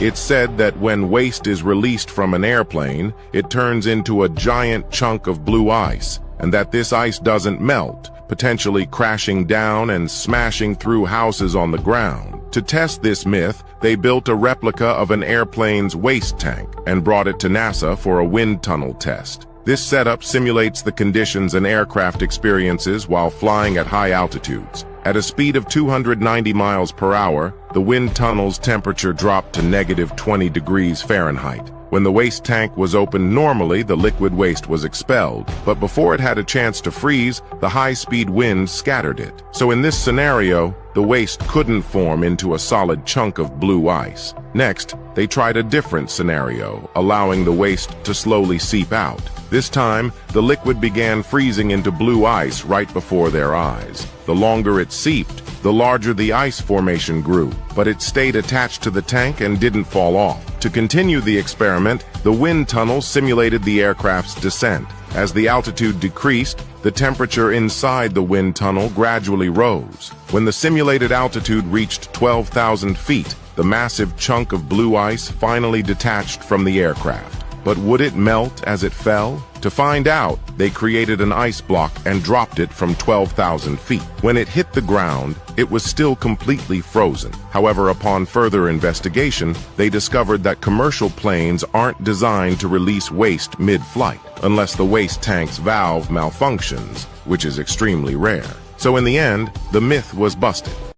It's said that when waste is released from an airplane, it turns into a giant chunk of blue ice, and that this ice doesn't melt, potentially crashing down and smashing through houses on the ground. To test this myth, they built a replica of an airplane's waste tank and brought it to NASA for a wind tunnel test. This setup simulates the conditions an aircraft experiences while flying at high altitudes. At a speed of 290 miles per hour, the wind tunnel's temperature dropped to -20 degrees Fahrenheit. When the waste tank was opened normally, the liquid waste was expelled, but before it had a chance to freeze, the high-speed wind scattered it. So in this scenario, the waste couldn't form into a solid chunk of blue ice. Next, they tried a different scenario, allowing the waste to slowly seep out. This time, the liquid began freezing into blue ice right before their eyes. The longer it seeped, the larger the ice formation grew, but it stayed attached to the tank and didn't fall off. To continue the experiment, the wind tunnel simulated the aircraft's descent. As the altitude decreased, the temperature inside the wind tunnel gradually rose. When the simulated altitude reached 12,000 feet, the massive chunk of blue ice finally detached from the aircraft. But would it melt as it fell? To find out, they created an ice block and dropped it from 12,000 feet. When it hit the ground, it was still completely frozen. However, upon further investigation, they discovered that commercial planes aren't designed to release waste mid-flight, unless the waste tank's valve malfunctions, which is extremely rare. So in the end, the myth was busted.